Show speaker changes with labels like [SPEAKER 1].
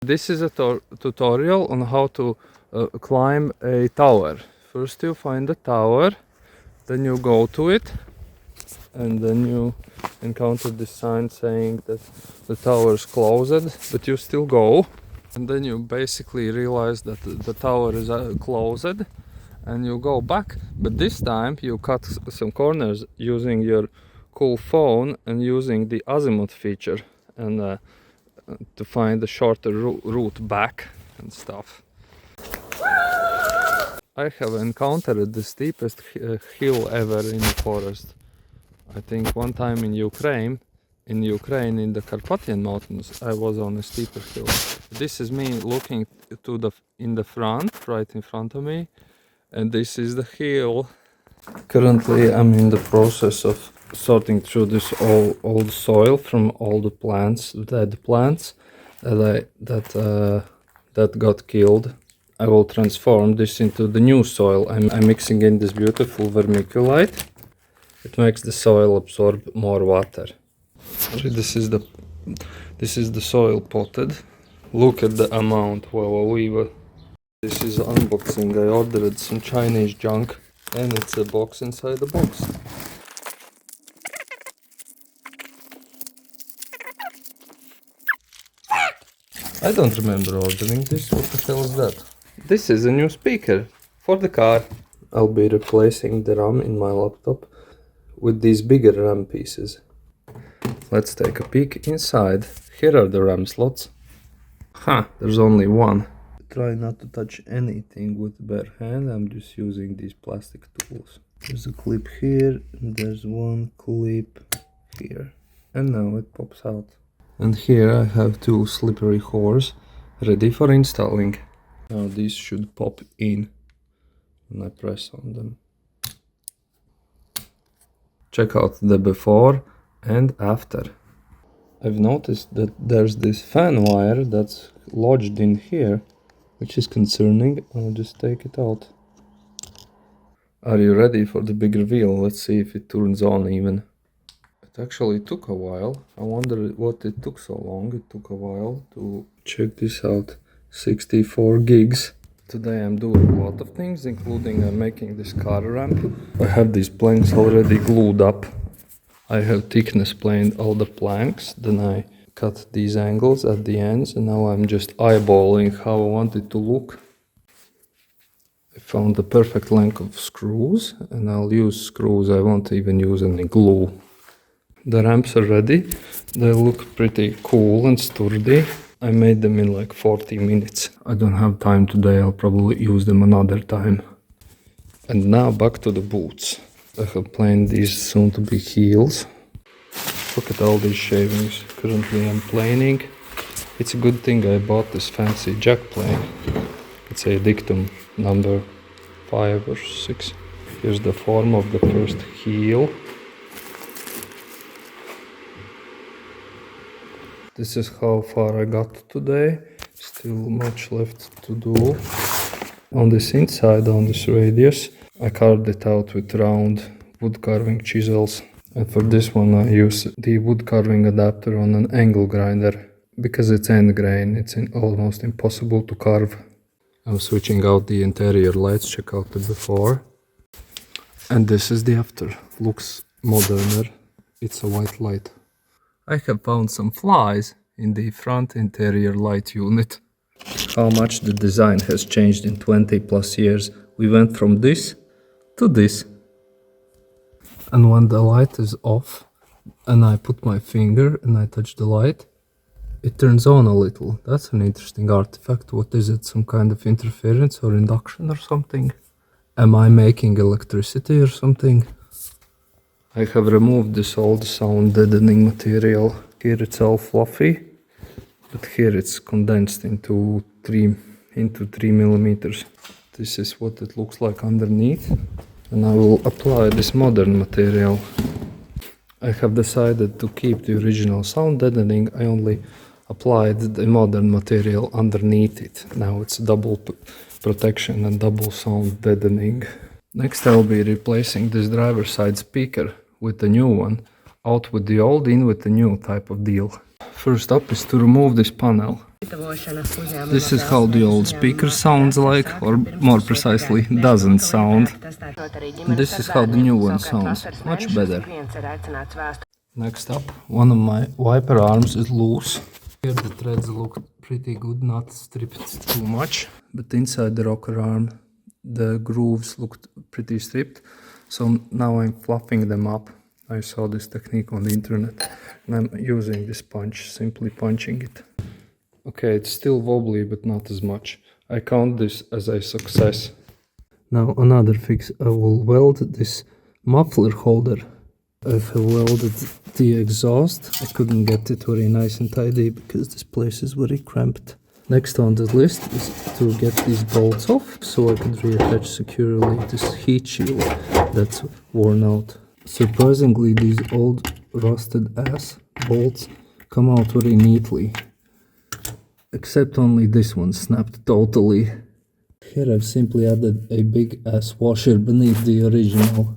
[SPEAKER 1] This is a tutorial on how to climb a tower. First you find the tower, then you go to it, and then you encounter this sign saying that the tower is closed, but you still go. And then you basically realize that the tower is closed, and you go back, but this time you cut some corners using your cool phone and using the azimuth feature, and to find a shorter route back and stuff. I have encountered the steepest hill ever in the forest. I think one time in Ukraine in the Carpathian Mountains, I was on a steeper hill. This is me looking to in the front, right in front of me, and this is the hill. Currently I'm in the process of sorting through this old soil from all the plants, dead plants that got killed. I will transform this into the new soil. I'm mixing in this beautiful vermiculite. It makes the soil absorb more water. This is the soil potted. Look at the amount. Wow. This is unboxing. I ordered some Chinese junk, and it's a box inside the box. I don't remember ordering this. What the hell is that? This is a new speaker for the car. I'll be replacing the RAM in my laptop with these bigger RAM pieces. Let's take a peek inside. Here are the RAM slots. There's only one. Try not to touch anything with bare hand. I'm just using these plastic tools. There's a clip here, and there's one clip here. And now it pops out. And here I have two slippery cores ready for installing. Now these should pop in when I press on them. Check out the before and after. I've noticed that there's this fan wire that's lodged in here, which is concerning. I'll just take it out. Are you ready for the big reveal? Let's see if it turns on even. It actually took a while. I wonder what it took so long. It took a while to check this out. 64 gigs. Today I'm doing a lot of things, including making this car ramp. I have these planks already glued up. I have thickness planed all the planks, then I cut these angles at the ends, and now I'm just eyeballing how I want it to look. I found the perfect length of screws, and I'll use screws. I won't even use any glue. The ramps are ready. They look pretty cool and sturdy. I made them in like 40 minutes. I don't have time today. I'll probably use them another time. And now back to the boots. I have planed these soon to be heels. Look at all these shavings. Currently I'm planing. It's a good thing I bought this fancy jack plane. It's a dictum number 5 or 6. Here's the form of the first heel. This is how far I got today. Still much left to do. On this inside, on this radius, I carved it out with round wood carving chisels. And for this one I use the wood carving adapter on an angle grinder. Because it's end grain, it's almost impossible to carve. I'm switching out the interior lights, check out the before. And this is the after. Looks moderner. It's a white light. I have found some flies in the front interior light unit. How much the design has changed in 20 plus years. We went from this to this. And when the light is off and I put my finger and I touch the light, it turns on a little. That's an interesting artifact. What is it? Some kind of interference or induction or something? Am I making electricity or something? I have removed this old sound deadening material. Here it's all fluffy, but here it's condensed into 3 millimeters. This is what it looks like underneath. And I will apply this modern material. I have decided to keep the original sound deadening. I only applied the modern material underneath it. Now it's double protection and double sound deadening. Next I'll be replacing this driver side speaker with the new one. Out with the old, in with the new type of deal. First up is to remove this panel. This is how the old speaker sounds like, or more precisely, doesn't sound. This is how the new one sounds, much better. Next up, one of my wiper arms is loose. Here the threads look pretty good, not stripped too much, but inside the rocker arm the grooves looked pretty stripped, so now I'm fluffing them up. I saw this technique on the internet and I'm using this punch, simply punching it. Okay, it's still wobbly but not as much. I count this as a success. Now another fix, I will weld this muffler holder. I have welded the exhaust. I couldn't get it very nice and tidy because this place is very cramped. Next on the list is to get these bolts off so I could reattach securely this heat shield that's worn out. Surprisingly, these old rusted ass bolts come out very neatly. Except only this one snapped totally. Here I've simply added a big ass washer beneath the original.